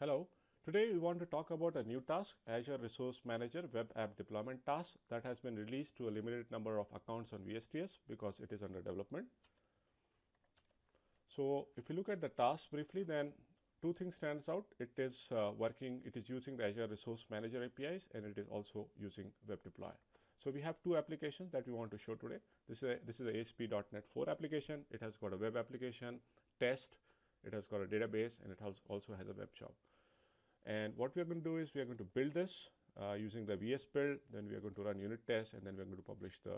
Hello. Today we want to talk about a new task, Azure Resource Manager Web App Deployment task that has been released to a limited number of accounts on VSTS because it is under development. So if you look at the task briefly, then two things stands out. It is using the Azure Resource Manager APIs, and it is also using Web Deploy. So we have two applications that we want to show today. This is a ASP.NET 4 application. It has got a web application, test, it has got a database, and it also has a web job. And what we are going to do is we are going to build this using the VS build, then we are going to run unit tests, and then we are going to publish the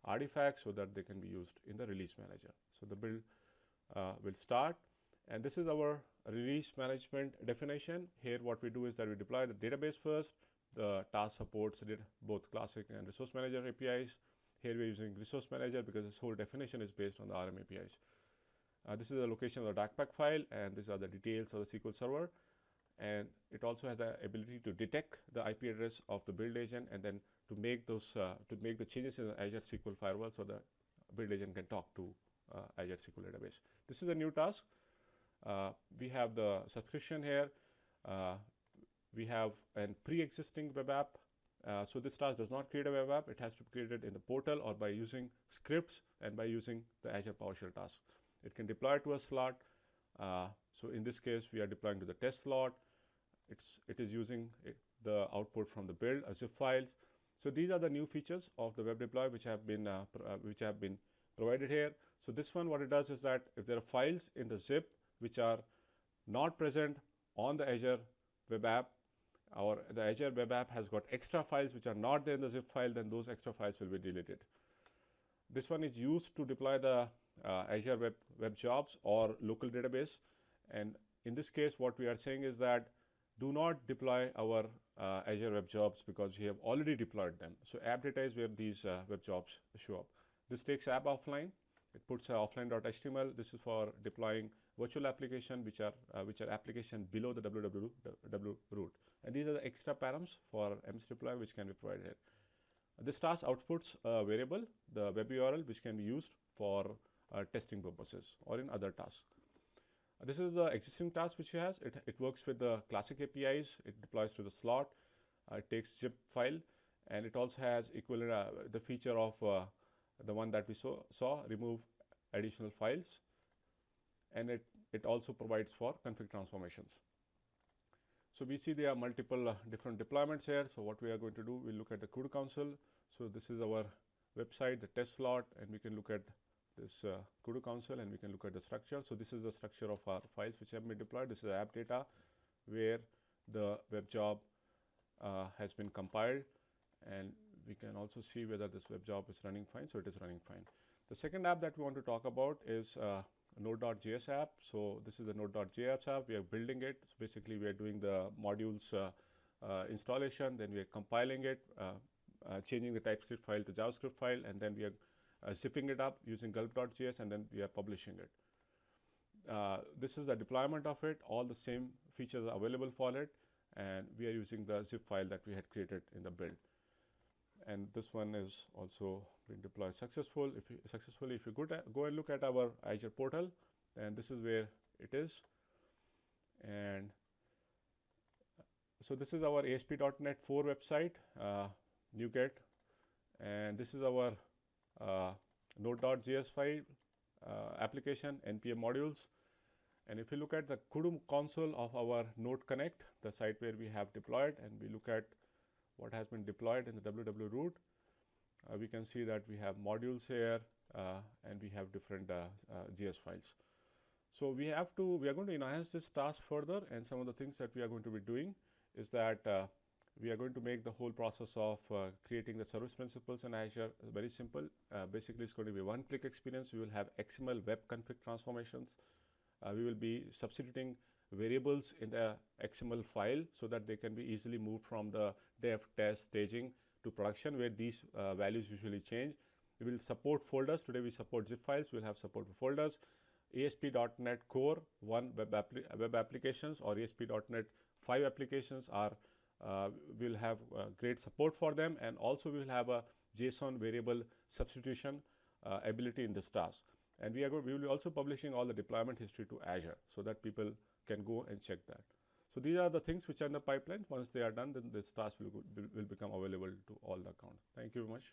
artifacts so that they can be used in the release manager. So the build will start, and this is our release management definition. Here what we do is that we deploy the database first. The task supports both classic and resource manager APIs. Here we are using resource manager because this whole definition is based on the RM APIs. This is the location of the DACPAC file, and these are the details of the SQL server. And it also has the ability to detect the IP address of the build agent, and then to make the changes in the Azure SQL firewall so the build agent can talk to Azure SQL database. This is a new task. We have the subscription here. We have a pre-existing web app. So this task does not create a web app. It has to be created in the portal or by using scripts and by using the Azure PowerShell task. It can deploy to a slot. So in this case, we are deploying to the test slot. It is using the output from the build, a zip file. So these are the new features of the web deploy which have been provided here. So this one, what it does is that if there are files in the zip which are not present on the Azure web app, or the Azure web app has got extra files which are not there in the zip file, then those extra files will be deleted. This one is used to deploy the Azure web jobs or local database. And in this case, what we are saying is that do not deploy our Azure web jobs because we have already deployed them. So app data is where these web jobs show up. This takes app offline. It puts offline.html. This is for deploying virtual application which are application below the www root. And these are the extra params for MS deploy which can be provided here. This task outputs a variable, the web URL, which can be used for testing purposes or in other tasks. This is the existing task which it has. It works with the classic APIs. It deploys to the slot. It takes zip file, and it also has equivalent the feature of the one that we saw remove additional files, and it also provides for config transformations. So we see there are multiple different deployments here. So what we are going to do, we'll look at the code console. So this is our website, the test slot, and we can look at this Kudu console, and we can look at the structure. So this is the structure of our files which have been deployed. This is app data where the web job has been compiled, and we can also see whether this web job is running fine. So it is running fine. The second app that we want to talk about is Node.js app. So this is the Node.js app. We are building it. So basically we are doing the modules installation, then we are compiling it, changing the TypeScript file to JavaScript file, and then we are zipping it up using gulp.js, and then we are publishing it. This is the deployment of it. All the same features are available for it, and we are using the zip file that we had created in the build. And this one is also been deployed successfully. If you go and look at our Azure portal, then this is where it is. And so this is our ASP.NET 4 website, NuGet, and this is our Node.js file application, npm modules. And if you look at the Kudu console of our Node Connect, the site where we have deployed, and we look at what has been deployed in the www root, we can see that we have modules here, and we have different JS files. So we are going to enhance this task further, and some of the things that we are going to be doing is that we are going to make the whole process of creating the service principals in Azure very simple. Basically, it's going to be one-click experience. We will have XML web config transformations. We will be substituting variables in the XML file so that they can be easily moved from the dev, test, staging to production, where these values usually change. We will support folders. Today we support zip files. We'll have support for folders. ASP.NET Core 1 web applications or ASP.NET 5 applications are we'll have great support for them, and also we will have a JSON variable substitution ability in this task. And we will be also publishing all the deployment history to Azure so that people can go and check that. So these are the things which are in the pipeline. Once they are done, then this task will become available to all the accounts. Thank you very much.